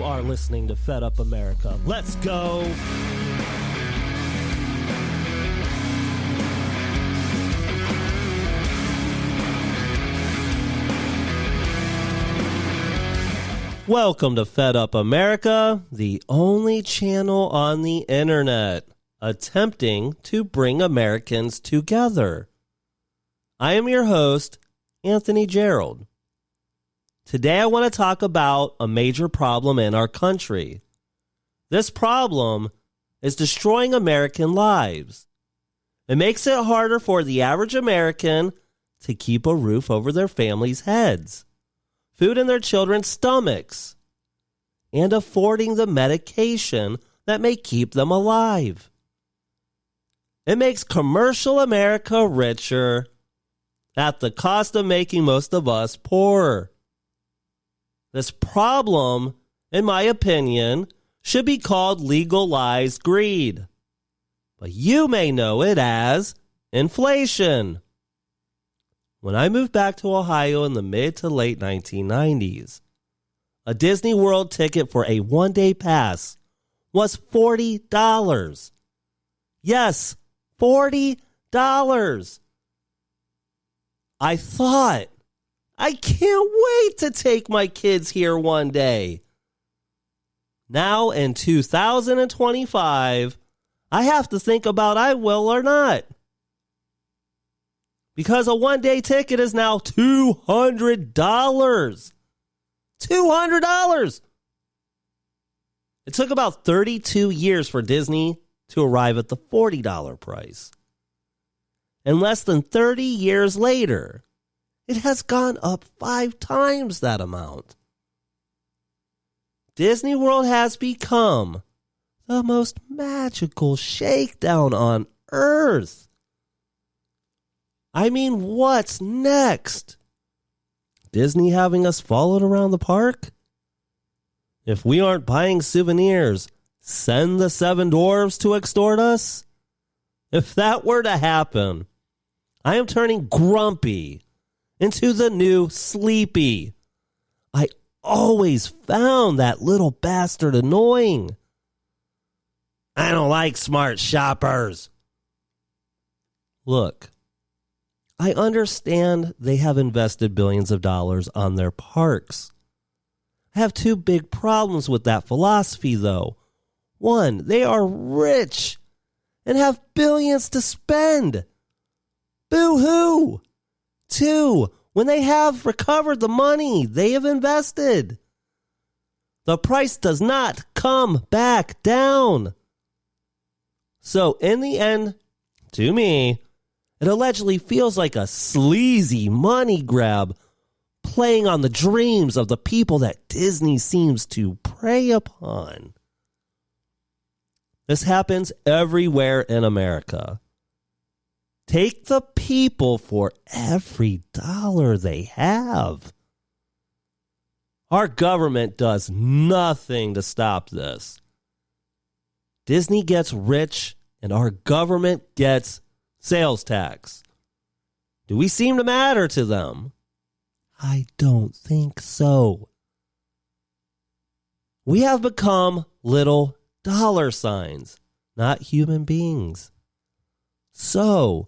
are listening to Fed Up America. Let's go. Welcome to Fed Up America, the only channel on the internet attempting to bring Americans together. I am your host, Anthony Gerald. Today I want to talk about a major problem in our country. This problem is destroying American lives. It makes it harder for the average American to keep a roof over their families' heads, food in their children's stomachs, and affording the medication that may keep them alive. It makes commercial America richer at the cost of making most of us poorer. This problem, in my opinion, should be called legalized greed, but you may know it as inflation. When I moved back to Ohio in the mid to late 1990s, a Disney World ticket for a one-day pass was $40. Yes, $40. I thought, I can't wait to take my kids here one day. Now in 2025, I have to think about I will or not. Because a one-day ticket is now $200. $200! It took about 32 years for Disney to arrive at the $40 price. And less than 30 years later, it has gone up 5 times that amount. Disney World has become the most magical shakedown on earth. I mean, what's next? Disney having us followed around the park? If we aren't buying souvenirs, send the 7 dwarves to extort us? If that were to happen, I am turning Grumpy into the new Sleepy. I always found that little bastard annoying. I don't like smart shoppers. Look, I understand they have invested billions of dollars on their parks. I have 2 big problems with that philosophy, though. 1, they are rich and have billions to spend. Boo-hoo! 2, when they have recovered the money they have invested, the price does not come back down. So in the end, to me, it allegedly feels like a sleazy money grab playing on the dreams of the people that Disney seems to prey upon. This happens everywhere in America. Take the people for every dollar they have. Our government does nothing to stop this. Disney gets rich and our government gets sales tax. Do we seem to matter to them? I don't think so. We have become little dollar signs, not human beings. So,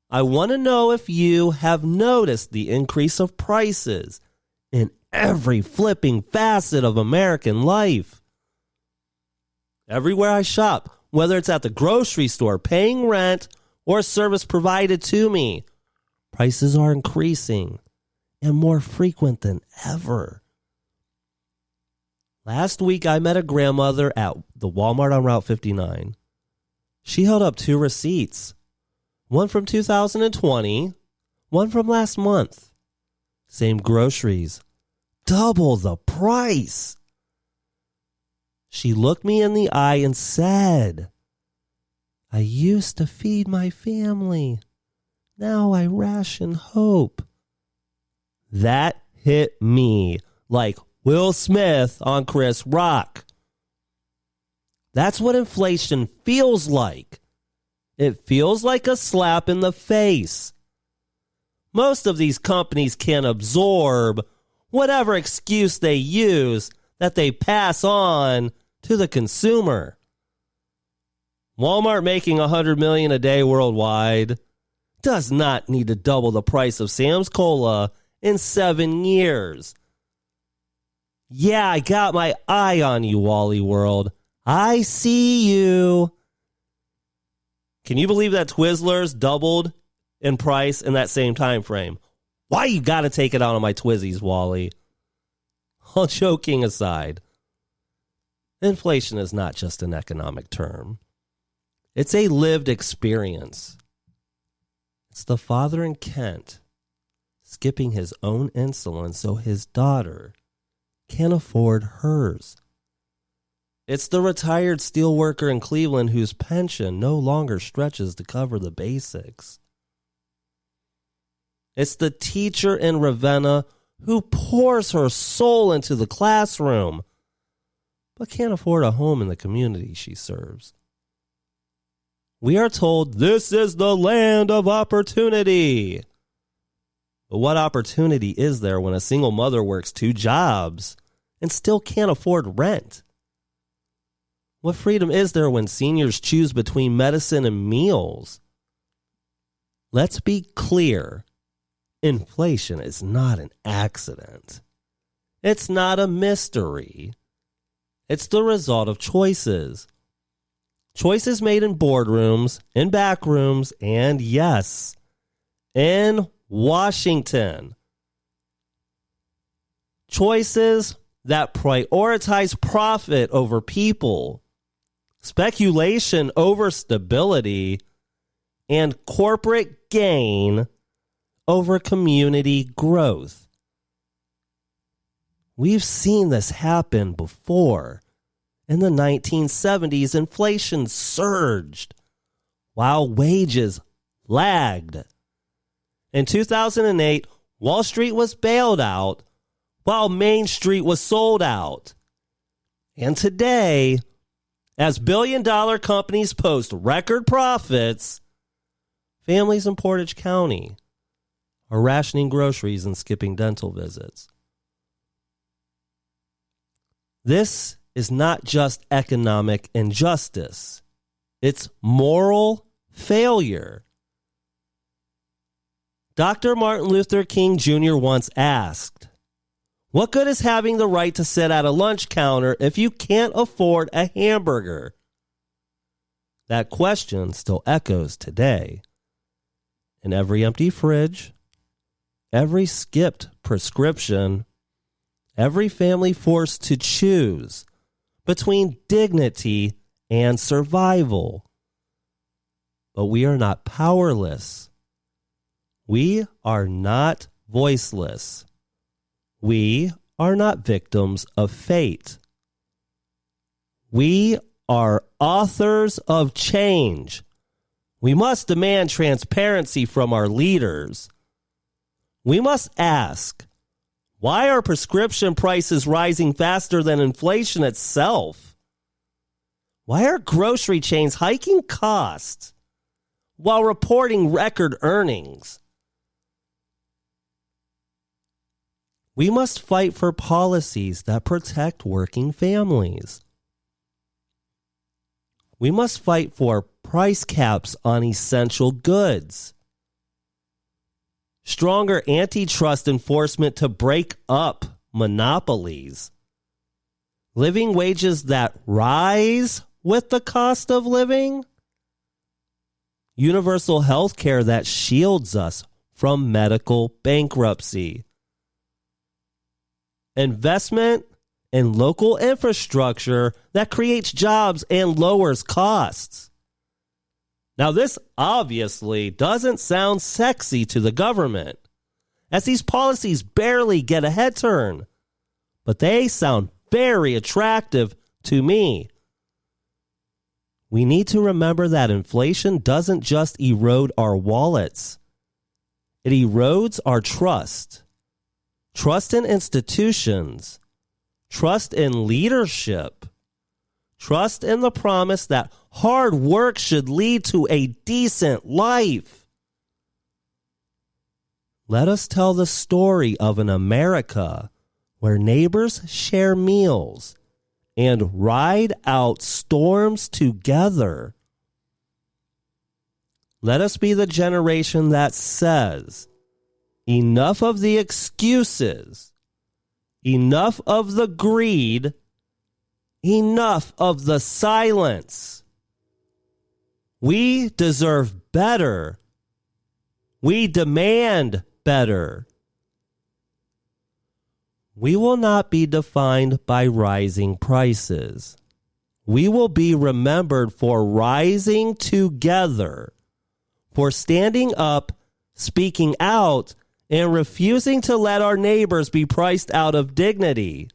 I want to know if you have noticed the increase of prices in every flipping facet of American life. Everywhere I shop, whether it's at the grocery store, paying rent, or service provided to me, prices are increasing and more frequent than ever. Last week, I met a grandmother at the Walmart on Route 59. She held up 2 receipts, one from 2020, one from last month. Same groceries, double the price. She looked me in the eye and said, I used to feed my family. Now I ration hope. That hit me like Will Smith on Chris Rock. That's what inflation feels like. It feels like a slap in the face. Most of these companies can absorb whatever excuse they use that they pass on to the consumer. Walmart making $100 million a day worldwide does not need to double the price of Sam's Cola in 7 years. Yeah, I got my eye on you, Wally World. I see you. Can you believe that Twizzlers doubled in price in that same time frame? Why you got to take it out on my Twizzies, Wally? All joking aside, inflation is not just an economic term. It's a lived experience. It's the father in Kent skipping his own insulin so his daughter can't afford hers. It's the retired steelworker in Cleveland whose pension no longer stretches to cover the basics. It's the teacher in Ravenna who pours her soul into the classroom but can't afford a home in the community she serves. We are told this is the land of opportunity. But what opportunity is there when a single mother works 2 jobs and still can't afford rent? What freedom is there when seniors choose between medicine and meals? Let's be clear. Inflation is not an accident. It's not a mystery. It's the result of choices. Choices made in boardrooms, in back rooms, and yes, in Washington. Choices that prioritize profit over people, speculation over stability, and corporate gain over community growth. We've seen this happen before. In the 1970s, inflation surged while wages lagged. In 2008, Wall Street was bailed out while Main Street was sold out. And today, as billion-dollar companies post record profits, families in Portage County are rationing groceries and skipping dental visits. This is not just economic injustice. It's moral failure. Dr. Martin Luther King Jr. once asked, "What good is having the right to sit at a lunch counter if you can't afford a hamburger?" That question still echoes today. In every empty fridge, every skipped prescription, every family forced to choose between dignity and survival. But we are not powerless. We are not voiceless. We are not victims of fate. We are authors of change. We must demand transparency from our leaders. We must ask, why are prescription prices rising faster than inflation itself? Why are grocery chains hiking costs while reporting record earnings? We must fight for policies that protect working families. We must fight for price caps on essential goods. Stronger antitrust enforcement to break up monopolies. Living wages that rise with the cost of living. Universal health care that shields us from medical bankruptcy. Investment in local infrastructure that creates jobs and lowers costs. Now, this obviously doesn't sound sexy to the government, as these policies barely get a head turn, but they sound very attractive to me. We need to remember that inflation doesn't just erode our wallets. It erodes our trust. Trust in institutions. Trust in leadership. Trust in the promise that hard work should lead to a decent life. Let us tell the story of an America where neighbors share meals and ride out storms together. Let us be the generation that says, enough of the excuses, enough of the greed, enough of the silence. We deserve better. We demand better. We will not be defined by rising prices. We will be remembered for rising together, for standing up, speaking out, and refusing to let our neighbors be priced out of dignity.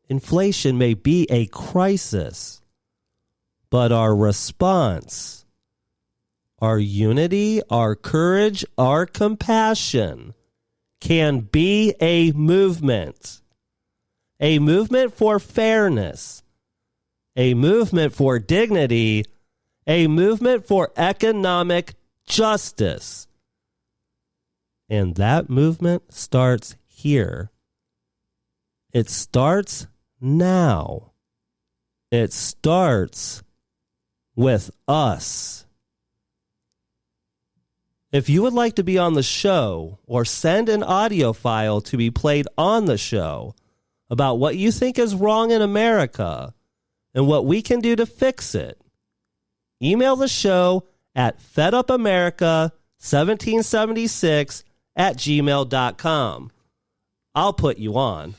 Inflation may be a crisis, but our response, our unity, our courage, our compassion can be a movement for fairness, a movement for dignity, a movement for economic justice. And that movement starts here. It starts now. It starts with us. If you would like to be on the show or send an audio file to be played on the show about what you think is wrong in America and what we can do to fix it, email the show at fedupamerica1776@gmail.com. I'll put you on.